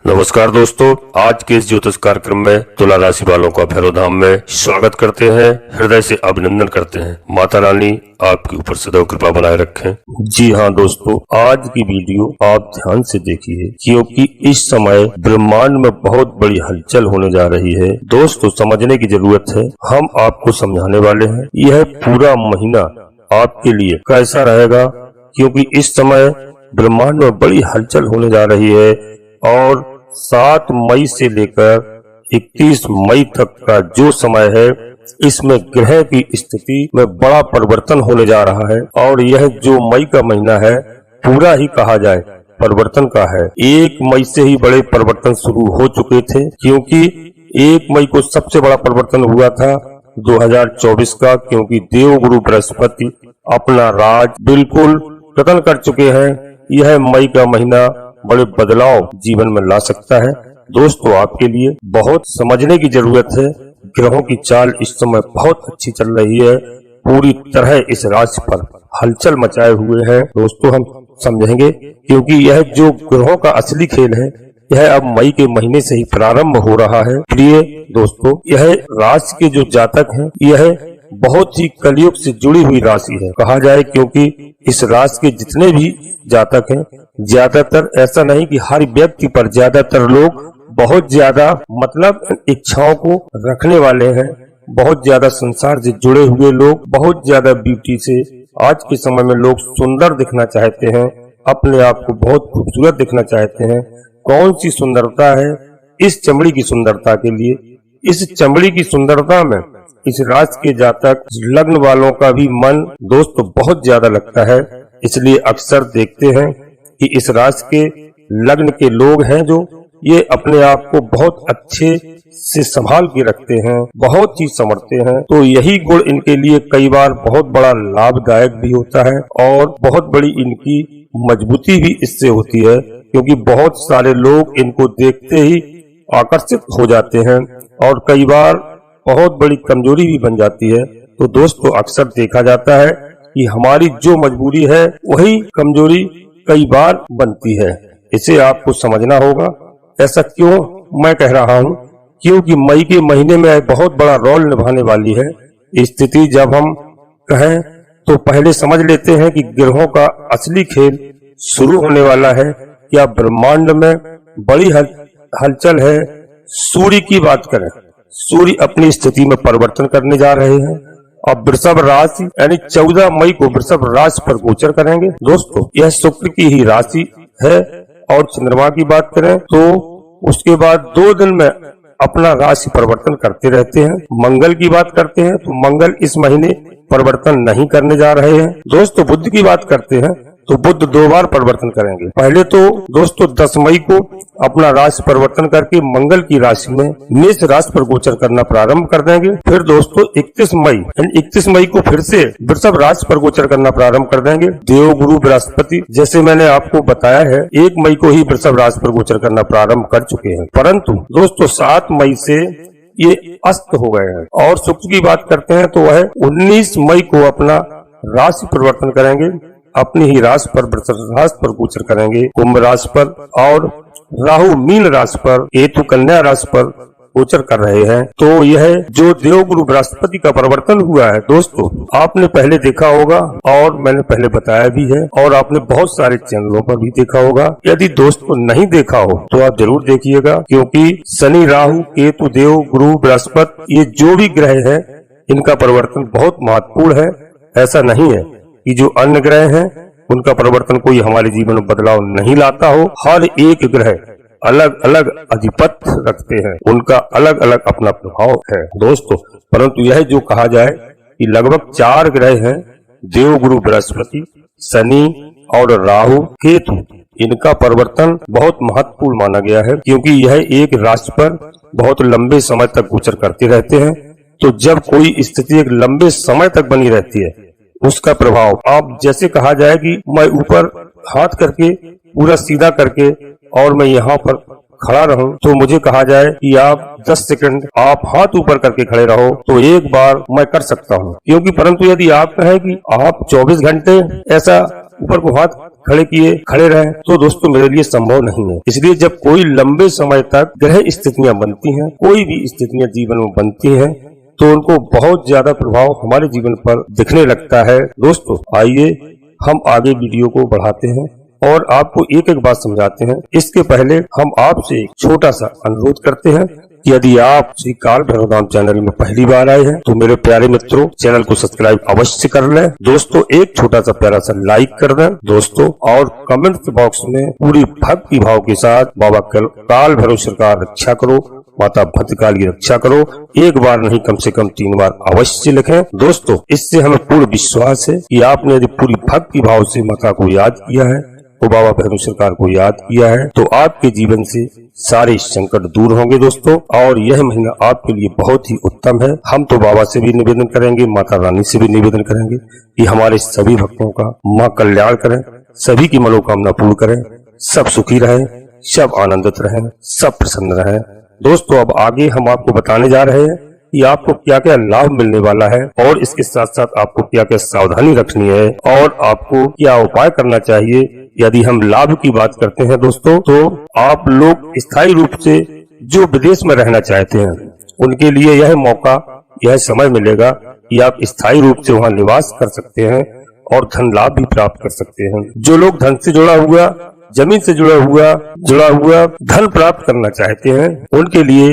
नमस्कार दोस्तों, आज के इस ज्योतिष कार्यक्रम में तुला राशि वालों का भैरवधाम में स्वागत करते हैं। हृदय से अभिनंदन करते हैं। माता रानी आपके ऊपर सदैव कृपा बनाए रखें। जी हाँ दोस्तों, आज की वीडियो आप ध्यान से देखिए क्योंकि इस समय ब्रह्मांड में बहुत बड़ी हलचल होने जा रही है। दोस्तों, समझने की जरूरत है। हम आपको समझाने वाले हैं। यह पूरा महीना आपके लिए कैसा रहेगा, क्योंकि इस समय ब्रह्मांड में बड़ी हलचल होने जा रही है और 7 मई से लेकर 31 मई तक का जो समय है, इसमें ग्रह की स्थिति में बड़ा परिवर्तन होने जा रहा है। और यह जो मई का महीना है, पूरा ही कहा जाए परिवर्तन का है। 1 मई से ही बड़े परिवर्तन शुरू हो चुके थे, क्योंकि 1 मई को सबसे बड़ा परिवर्तन हुआ था 2024 का, क्योंकि देवगुरु बृहस्पति अपना राज बिल्कुल खत्म कर चुके हैं। यह मई का महीना बड़े बदलाव जीवन में ला सकता है। दोस्तों, आपके लिए बहुत समझने की जरूरत है। ग्रहों की चाल इस समय बहुत अच्छी चल रही है। पूरी तरह इस राशि पर हलचल मचाए हुए हैं। दोस्तों, हम समझेंगे क्योंकि यह जो ग्रहों का असली खेल है, यह अब मई के महीने से ही प्रारंभ हो रहा है। प्रिय दोस्तों, यह राशि के जो जातक हैं, यह बहुत ही कलयुग से जुड़ी हुई राशि है कहा जाए, क्योंकि इस राशि के जितने भी जातक हैं, ज्यादातर, ऐसा नहीं कि हर व्यक्ति पर, ज्यादातर लोग बहुत ज्यादा इच्छाओं को रखने वाले हैं। बहुत ज्यादा संसार से जुड़े हुए लोग, बहुत ज्यादा ब्यूटी से आज के समय में लोग सुंदर दिखना चाहते हैं, अपने आप को बहुत खूबसूरत दिखना चाहते हैं। कौन सी सुंदरता है? इस चमड़ी की सुंदरता के लिए, इस चमड़ी की सुंदरता में इस राशि के जातक लग्न वालों का भी मन दोस्तों बहुत ज्यादा लगता है। इसलिए अक्सर देखते हैं कि इस राशि के लग्न के लोग हैं जो ये अपने आप को बहुत अच्छे से संभाल के रखते हैं, बहुत चीज समझते हैं। तो यही गुण इनके लिए कई बार बहुत बड़ा लाभदायक भी होता है और बहुत बड़ी इनकी मजबूती भी इससे होती है, क्योंकि बहुत सारे लोग इनको देखते ही आकर्षित हो जाते हैं और कई बार बहुत बड़ी कमजोरी भी बन जाती है। तो दोस्तों, अक्सर देखा जाता है कि हमारी जो मजबूरी है, वही कमजोरी कई बार बनती है। इसे आपको समझना होगा। ऐसा क्यों मैं कह रहा हूँ? क्योंकि मई के महीने में बहुत बड़ा रोल निभाने वाली है स्थिति। जब हम कहें तो पहले समझ लेते हैं कि ग्रहों का असली खेल शुरू होने वाला है। क्या ब्रह्मांड में बड़ी हलचल है। सूर्य की बात करें, सूर्य अपनी स्थिति में परिवर्तन करने जा रहे हैं और वृषभ राशि यानी 14 मई को वृषभ राशि पर गोचर करेंगे। दोस्तों, यह शुक्र की ही राशि है। और चंद्रमा की बात करें तो उसके बाद 2 दिन में अपना राशि परिवर्तन करते रहते हैं। मंगल की बात करते हैं तो मंगल इस महीने परिवर्तन नहीं करने जा रहे हैं। दोस्तों, बुध की बात करते हैं तो बुध 2 बार परिवर्तन करेंगे। पहले तो दोस्तों 10 मई को अपना राशि परिवर्तन करके मंगल की राशि में मेष राशि पर गोचर करना प्रारंभ कर देंगे। फिर दोस्तों 31 मई को फिर से वृषभ राशि पर गोचर करना प्रारंभ कर देंगे। देवगुरु बृहस्पति, जैसे मैंने आपको बताया है, 1 मई को ही वृषभ राशि पर गोचर करना प्रारंभ कर चुके हैं, परंतु दोस्तों 7 मई से ये अस्त हो गए हैं। और शुक्र की बात करते हैं तो वह 19 मई को अपना राशि परिवर्तन करेंगे, अपनी ही राशि पर वृषभ राशि पर गोचर करेंगे, कुंभ राशि पर। और राहु मीन राशि पर, केतु कन्या राशि पर गोचर कर रहे हैं। तो यह जो देवगुरु बृहस्पति का परिवर्तन हुआ है, दोस्तों आपने पहले देखा होगा और मैंने पहले बताया भी है और आपने बहुत सारे चैनलों पर भी देखा होगा। यदि दोस्तों नहीं देखा हो तो आप जरूर देखिएगा, क्योंकि शनि, राहु, केतु, देव, गुरु, बृहस्पति, ये जो भी ग्रह है, इनका परिवर्तन बहुत महत्वपूर्ण है। ऐसा नहीं है कि जो अन्य ग्रह हैं उनका परिवर्तन कोई हमारे जीवन में बदलाव नहीं लाता हो। हर एक ग्रह अलग अलग अधिपत्य रखते हैं, उनका अलग अलग अपना प्रभाव है दोस्तों। परंतु यह जो कहा जाए कि लगभग 4 ग्रह हैं, देवगुरु बृहस्पति, शनि और राहु, केतु, इनका परिवर्तन बहुत महत्वपूर्ण माना गया है, क्योंकि यह एक राशि पर बहुत लंबे समय तक गोचर करते रहते हैं। तो जब कोई स्थिति एक लंबे समय तक बनी रहती है, उसका प्रभाव, आप जैसे कहा जाए कि मैं ऊपर हाथ करके पूरा सीधा करके और मैं यहाँ पर खड़ा रहूं, तो मुझे कहा जाए कि आप 10 सेकंड आप हाथ ऊपर करके खड़े रहो, तो एक बार मैं कर सकता हूँ। क्योंकि परंतु यदि आप कहें कि आप 24 घंटे ऐसा ऊपर को हाथ खड़े रहें तो दोस्तों मेरे लिए संभव नहीं है। इसलिए जब कोई लंबे समय तक ग्रह स्थितियां बनती हैं, कोई भी स्थितियां जीवन में बनती हैं, तो उनको बहुत ज्यादा प्रभाव हमारे जीवन पर दिखने लगता है। दोस्तों आइए हम आगे वीडियो को बढ़ाते हैं और आपको एक एक बात समझाते हैं। इसके पहले हम आपसे एक छोटा सा अनुरोध करते हैं कि यदि आप श्री काल भैरवधाम चैनल में पहली बार आए हैं तो मेरे प्यारे मित्रों चैनल को सब्सक्राइब अवश्य कर लें। दोस्तों एक छोटा सा प्यारा सा लाइक कर दें दोस्तों, और कमेंट बॉक्स में पूरी भक्ति भाव के साथ बाबा काल भैरव सरकार रक्षा करो, माता भद्रकाल की रक्षा करो, एक बार नहीं कम से कम 3 बार अवश्य लिखें। दोस्तों इससे हमें पूर्ण विश्वास है कि आपने यदि पूरी भक्ति भाव से माता को याद किया है, तो बाबा भैरव सरकार को याद किया है, तो आपके जीवन से सारे संकट दूर होंगे दोस्तों। और यह महीना आपके लिए बहुत ही उत्तम है। हम तो बाबा से भी निवेदन करेंगे, माता रानी से भी निवेदन करेंगे कि हमारे सभी भक्तों का माँ कल्याण करें, सभी की मनोकामना पूर्ण करें, सब सुखी रहें, सब आनंदित रहें, सब प्रसन्न रहें। दोस्तों अब आगे हम आपको बताने जा रहे हैं कि आपको क्या क्या लाभ मिलने वाला है और इसके साथ साथ आपको क्या क्या सावधानी रखनी है और आपको क्या उपाय करना चाहिए। यदि हम लाभ की बात करते हैं दोस्तों, तो आप लोग स्थायी रूप से जो विदेश में रहना चाहते हैं उनके लिए यह मौका, यह समय मिलेगा कि आप स्थायी रूप से वहां निवास कर सकते हैं और धन लाभ भी प्राप्त कर सकते हैं। जो लोग धन से जुड़ा हुआ, जमीन से जुड़ा हुआ धन प्राप्त करना चाहते हैं उनके लिए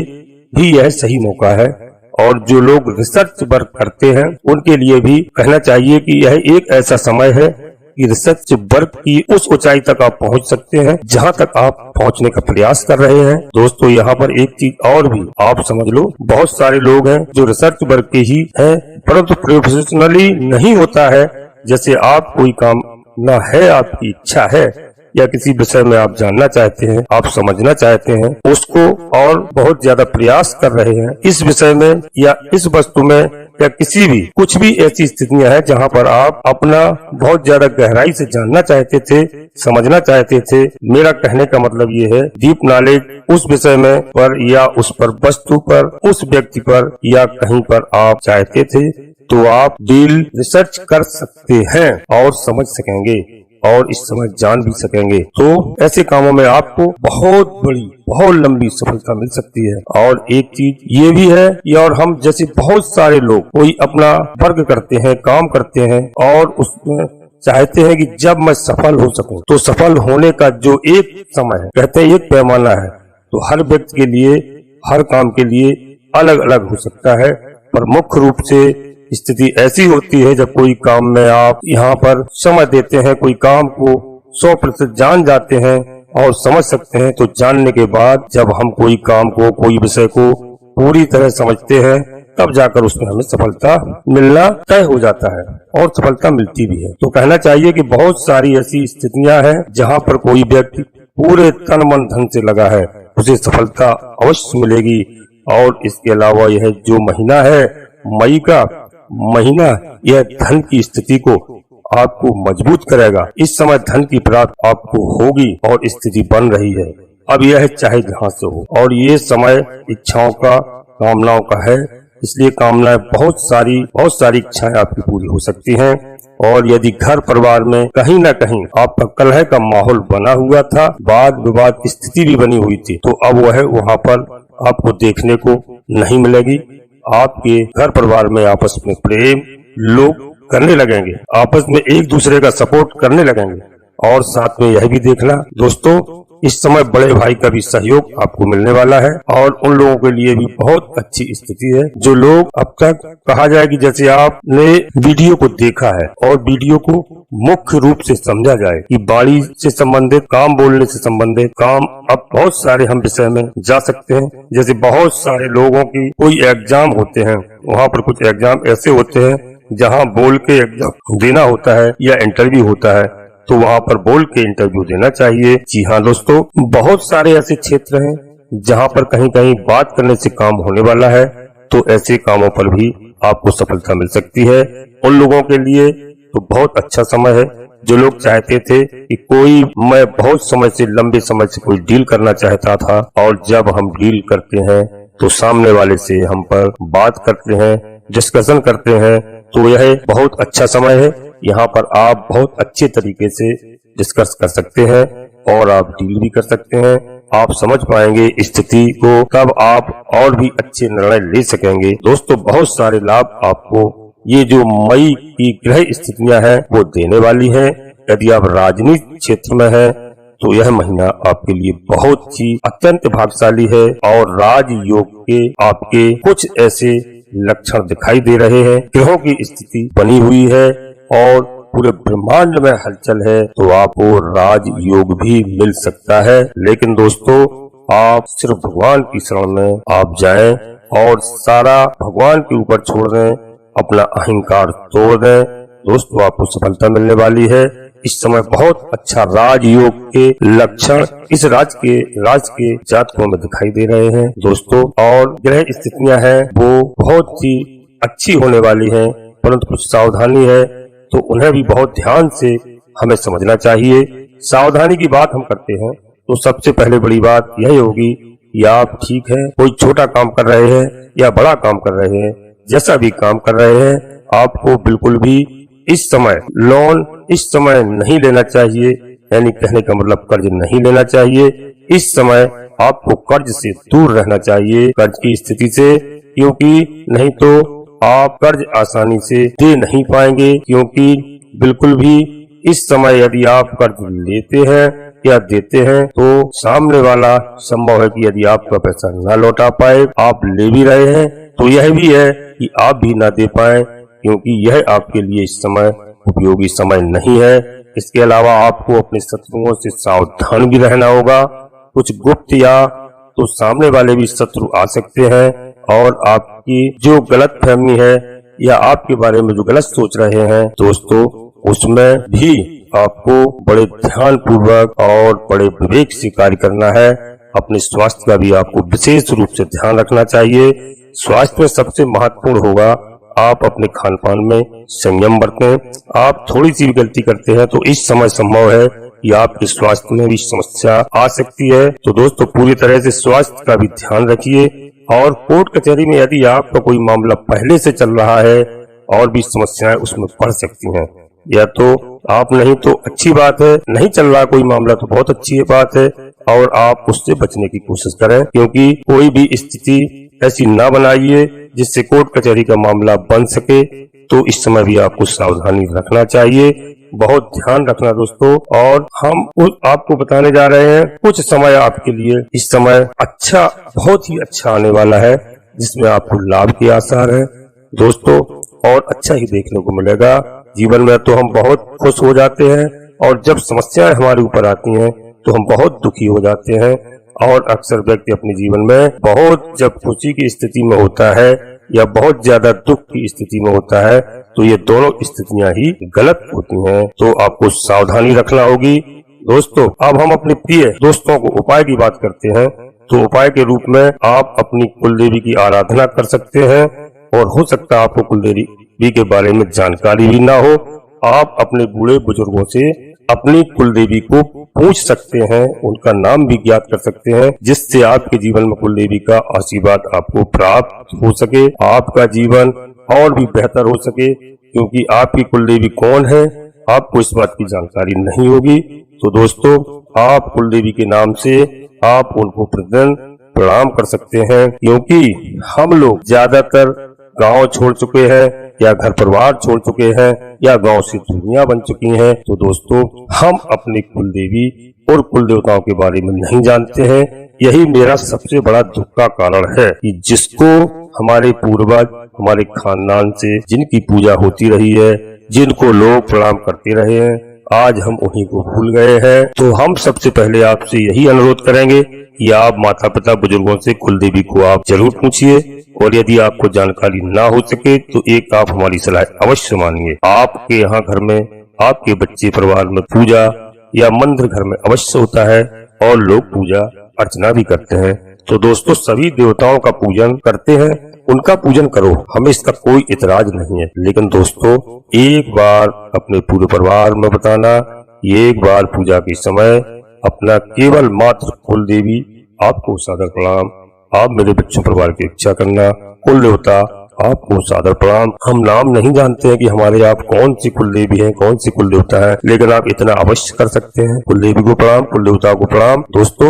भी यह सही मौका है। और जो लोग रिसर्च वर्क करते हैं उनके लिए भी कहना चाहिए कि यह एक ऐसा समय है कि रिसर्च वर्क की उस ऊंचाई तक आप पहुंच सकते हैं जहां तक आप पहुंचने का प्रयास कर रहे हैं। दोस्तों यहाँ पर एक चीज और भी आप समझ लो, बहुत सारे लोग हैं जो रिसर्च वर्क के ही हैं परंतु प्रोफेशनली नहीं होता है। जैसे आप कोई काम न है, आपकी इच्छा है या किसी विषय में आप जानना चाहते हैं, आप समझना चाहते हैं उसको और बहुत ज्यादा प्रयास कर रहे हैं इस विषय में या इस वस्तु में या किसी भी कुछ भी ऐसी स्थितियां हैं जहां पर आप अपना बहुत ज्यादा गहराई से जानना चाहते थे, समझना चाहते थे। मेरा कहने का मतलब ये है डीप नॉलेज उस विषय में पर या उस पर वस्तु पर, उस व्यक्ति पर या कहीं पर आप चाहते थे, तो आप डील रिसर्च कर सकते हैं और समझ सकेंगे और इस समय जान भी सकेंगे। तो ऐसे कामों में आपको बहुत बड़ी, बहुत लंबी सफलता मिल सकती है। और एक चीज ये भी है कि और हम जैसे बहुत सारे लोग कोई अपना वर्क करते हैं, काम करते हैं और उसमें चाहते हैं कि जब मैं सफल हो सकूं, तो सफल होने का जो एक समय है, कहते हैं एक पैमाना है, तो हर व्यक्ति के लिए, हर काम के लिए अलग अलग हो सकता है। पर मुख्य रूप से स्थिति ऐसी होती है जब कोई काम में आप यहाँ पर समय देते हैं, कोई काम को 100% जान जाते हैं और समझ सकते हैं, तो जानने के बाद जब हम कोई काम को, कोई विषय को पूरी तरह समझते हैं तब जाकर उसमें हमें सफलता मिलना तय हो जाता है और सफलता मिलती भी है। तो कहना चाहिए कि बहुत सारी ऐसी स्थितियां हैं जहाँ पर कोई व्यक्ति पूरे तन मन धन से लगा है, उसे सफलता अवश्य मिलेगी। और इसके अलावा यह जो महीना है, मई का महीना, यह धन की स्थिति को आपको मजबूत करेगा। इस समय धन की प्राप्ति आपको होगी और स्थिति बन रही है। अब यह चाहे जहां से हो, और ये समय इच्छाओं का, कामनाओं का है, इसलिए कामनाएं बहुत सारी इच्छाएं आपकी पूरी हो सकती हैं। और यदि घर परिवार में कहीं न कहीं आपका कलह का माहौल बना हुआ था, वाद विवाद की स्थिति भी बनी हुई थी, तो अब वह वहां पर आपको देखने को नहीं मिलेगी। आपके घर परिवार में आपस में प्रेम लोग करने लगेंगे, आपस में एक दूसरे का सपोर्ट करने लगेंगे। और साथ में यह भी देखना दोस्तों, इस समय बड़े भाई का भी सहयोग आपको मिलने वाला है और उन लोगों के लिए भी बहुत अच्छी स्थिति है। जो लोग अब तक कहा जाए कि जैसे आपने वीडियो को देखा है और वीडियो को मुख्य रूप से समझा जाए कि वाणी से संबंधित, काम बोलने से संबंधित काम, अब बहुत सारे हम विषय में जा सकते हैं। जैसे बहुत सारे लोगों की कोई एग्जाम होते हैं, वहाँ पर कुछ एग्जाम ऐसे होते हैं जहाँ बोल के एग्जाम देना होता है या इंटरव्यू होता है, तो वहाँ पर बोल के इंटरव्यू देना चाहिए। जी हाँ दोस्तों, बहुत सारे ऐसे क्षेत्र हैं जहाँ पर कहीं कहीं बात करने से काम होने वाला है, तो ऐसे कामों पर भी आपको सफलता मिल सकती है। उन लोगों के लिए तो बहुत अच्छा समय है जो लोग चाहते थे कि मैं बहुत समय से, लंबे समय से कोई डील करना चाहता था, और जब हम डील करते हैं तो सामने वाले से हम पर बात करते हैं, डिस्कशन करते हैं, तो यह बहुत अच्छा समय है। यहाँ पर आप बहुत अच्छे तरीके से डिस्कस कर सकते हैं और आप डील भी कर सकते हैं। आप समझ पाएंगे स्थिति को, तब आप और भी अच्छे निर्णय ले सकेंगे। दोस्तों, बहुत सारे लाभ आपको ये जो मई की ग्रह स्थितियां हैं वो देने वाली हैं। यदि आप राजनीतिक क्षेत्र में हैं तो यह महीना आपके लिए बहुत ही अत्यंत भाग्यशाली है और राजयोग के आपके कुछ ऐसे लक्षण दिखाई दे रहे हैं। ग्रहों की स्थिति बनी हुई है और पूरे ब्रह्मांड में हलचल है, तो आपको राजयोग भी मिल सकता है। लेकिन दोस्तों, आप सिर्फ भगवान की शरण में आप जाएं और सारा भगवान के ऊपर छोड़ दें, अपना अहंकार तोड़ दें। दोस्तों, आपको सफलता मिलने वाली है। इस समय बहुत अच्छा राजयोग के लक्षण इस राज के जातकों में दिखाई दे रहे हैं दोस्तों। और ग्रह स्थितियां हैं वो बहुत ही अच्छी होने वाली हैं, परंतु कुछ सावधानी है तो उन्हें भी बहुत ध्यान से हमें समझना चाहिए। सावधानी की बात हम करते हैं तो सबसे पहले बड़ी बात यही होगी कि आप ठीक है, कोई छोटा काम कर रहे हैं या बड़ा काम कर रहे हैं, जैसा भी काम कर रहे हैं, आपको बिल्कुल भी इस समय लोन इस समय नहीं लेना चाहिए। यानी कहने का मतलब कर्ज नहीं लेना चाहिए। इस समय आपको कर्ज से दूर रहना चाहिए, कर्ज की स्थिति से, क्योंकि नहीं तो आप कर्ज आसानी से दे नहीं पाएंगे। क्योंकि बिल्कुल भी इस समय यदि आप कर्ज लेते हैं या देते हैं तो सामने वाला संभव है कि यदि आपका पैसा न लौटा पाए, आप ले भी रहे हैं तो यह भी है कि आप भी ना दे पाए, क्योंकि यह आपके लिए इस समय उपयोगी समय नहीं है। इसके अलावा आपको अपने शत्रुओं से सावधान भी रहना होगा। कुछ गुप्त या तो सामने वाले भी शत्रु आ सकते हैं और आपकी जो गलत फहमी है या आपके बारे में जो गलत सोच रहे हैं दोस्तों, उसमें भी आपको बड़े ध्यान पूर्वक और बड़े विवेक से कार्य करना है। अपने स्वास्थ्य का भी आपको विशेष रूप से ध्यान रखना चाहिए। स्वास्थ्य में सबसे महत्वपूर्ण होगा आप अपने खान पान में संयम बरतें। आप थोड़ी सी भी गलती करते हैं तो इस समय संभव है कि आपके स्वास्थ्य में भी समस्या आ सकती है। तो दोस्तों, पूरी तरह से स्वास्थ्य का भी ध्यान रखिए। और कोर्ट कचहरी में यदि आपका कोई मामला पहले से चल रहा है और भी समस्याएं उसमें बढ़ सकती हैं, या तो आप नहीं तो अच्छी बात है, नहीं चल रहा कोई मामला तो बहुत अच्छी बात है और आप उससे बचने की कोशिश करें, क्योंकि कोई भी स्थिति ऐसी ना बनाइए जिससे कोर्ट कचहरी का मामला बन सके। तो इस समय भी आपको सावधानी रखना चाहिए, बहुत ध्यान रखना दोस्तों। और हम आपको बताने जा रहे हैं कुछ समय आपके लिए इस समय अच्छा, बहुत ही अच्छा आने वाला है, जिसमें आपको लाभ के आसार है दोस्तों, और अच्छा ही देखने को मिलेगा। जीवन में तो हम बहुत खुश हो जाते हैं और जब समस्याएं हमारे ऊपर आती हैं तो हम बहुत दुखी हो जाते हैं। और अक्सर व्यक्ति अपने जीवन में बहुत जब खुशी की स्थिति में होता है या बहुत ज्यादा दुख की स्थिति में होता है तो ये दोनों स्थितियां ही गलत होती हैं। तो आपको सावधानी रखना होगी दोस्तों। अब हम अपने प्रिय दोस्तों को उपाय की बात करते हैं। तो उपाय के रूप में आप अपनी कुलदेवी की आराधना कर सकते हैं, और हो सकता है आपको कुलदेवी के बारे में जानकारी भी ना हो। आप अपने बूढ़े बुजुर्गों से अपनी कुलदेवी को पूछ सकते हैं, उनका नाम भी ज्ञात कर सकते हैं, जिससे आपके जीवन में कुलदेवी का आशीर्वाद आपको प्राप्त हो सके, आपका जीवन और भी बेहतर हो सके। क्योंकि आपकी कुलदेवी कौन है आपको इस बात की जानकारी नहीं होगी। तो दोस्तों, आप कुलदेवी के नाम से आप उनको प्रतिदिन प्रणाम कर सकते हैं, क्योंकि हम लोग ज्यादातर गांव छोड़ चुके हैं या घर परिवार छोड़ चुके हैं या गांव से दुनिया बन चुकी हैं। तो दोस्तों, हम अपनी कुलदेवी और कुल देवताओं के बारे में नहीं जानते हैं। यही मेरा सबसे बड़ा दुख का कारण है कि जिसको हमारे पूर्वज हमारे खानदान से जिनकी पूजा होती रही है, जिनको लोग प्रणाम करते रहे हैं, आज हम उन्हीं को भूल गए हैं। तो हम सबसे पहले आपसे यही अनुरोध करेंगे कि आप माता पिता बुजुर्गों से कुलदेवी को आप जरूर पूछिए, और यदि आपको जानकारी ना हो सके तो एक आप हमारी सलाह अवश्य मानिए। आपके यहाँ घर में आपके बच्चे परिवार में पूजा या मंदिर घर में अवश्य होता है और लोग पूजा अर्चना भी करते हैं। तो दोस्तों, सभी देवताओं का पूजन करते हैं, उनका पूजन करो, हमें इसका कोई इतराज नहीं है। लेकिन दोस्तों, एक बार अपने पूरे परिवार में बताना, एक बार पूजा के समय अपना केवल मात्र कुल देवी आपको सादर प्रणाम, आप मेरे बच्चों परिवार की इच्छा करना, कुल देवता आपको सादर प्रणाम। हम नाम नहीं जानते हैं कि हमारे आप कौन सी कुल देवी है, कौन सी कुल देवता है, लेकिन आप इतना अवश्य कर सकते हैं, कुल देवी को प्रणाम, कुल देवता को प्रणाम। दोस्तों,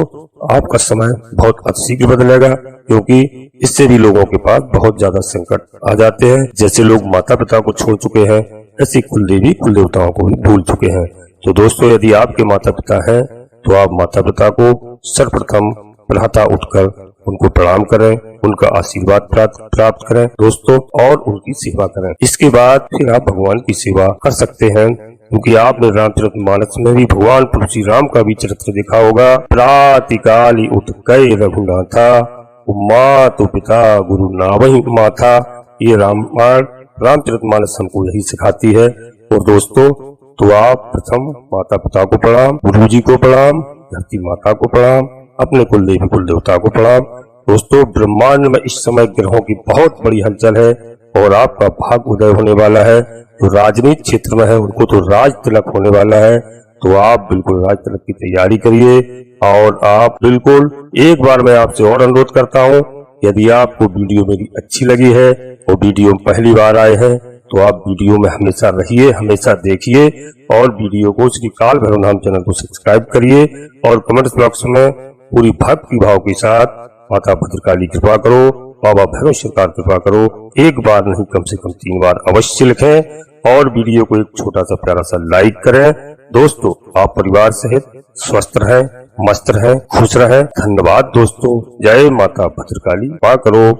आपका समय बहुत अतिशीघ्र बदलेगा, क्योंकि इससे भी लोगों के पास बहुत ज्यादा संकट आ जाते हैं। जैसे लोग माता पिता को छोड़ चुके हैं, ऐसी कुल देवी कुल देवताओं को भी भूल चुके हैं। तो दोस्तों, यदि आपके माता पिता हैं तो आप माता पिता को सर्वप्रथम प्रातः उठकर उनको प्रणाम करें, उनका आशीर्वाद प्राप्त करें दोस्तों, और उनकी सेवा करें। इसके बाद फिर आप भगवान की सेवा कर सकते हैं, क्योंकि आपने रामचरितमानस में भी भगवान तुलसी राम का भी चरित्र देखा होगा। प्रातःकाली उठ गए रघुनाथा, मातु पिता गुरु नावहि माथा। ये रामायण रामचरितमानस हमको यही सिखाती है। और दोस्तों, तो आप प्रथम माता पिता को प्रणाम, गुरु जी को प्रणाम, धरती माता को प्रणाम, अपने कुल देवी कुल देवता को प्रणाम। दोस्तों, ब्रह्मांड में इस समय ग्रहों की बहुत बड़ी हलचल है और आपका भाग उदय होने वाला है। जो राजनीति क्षेत्र में है उनको तो राज तिलक होने वाला है, तो आप बिल्कुल राज तिलक की तैयारी करिए। और आप बिल्कुल एक बार मैं आपसे और अनुरोध करता हूँ, यदि आपको वीडियो मेरी अच्छी लगी है और वीडियो में पहली बार आए हैं तो आप वीडियो में हमेशा रहिए, हमेशा देखिए, और वीडियो को श्री काल भैरव नाम चैनल को सब्सक्राइब करिए और कमेंट्स बॉक्स में पूरी भक्ति भाव के साथ माता भद्रकाली कृपा करो, बाबा भैरव सरकार कृपा करो, एक बार नहीं कम से कम 3 बार अवश्य लिखें और वीडियो को एक छोटा सा प्यारा सा लाइक करें। दोस्तों, आप परिवार सहित स्वस्थ रहें, मस्त रहें, खुश रहें। धन्यवाद दोस्तों। जय माता भद्रकाली, कृपा करो।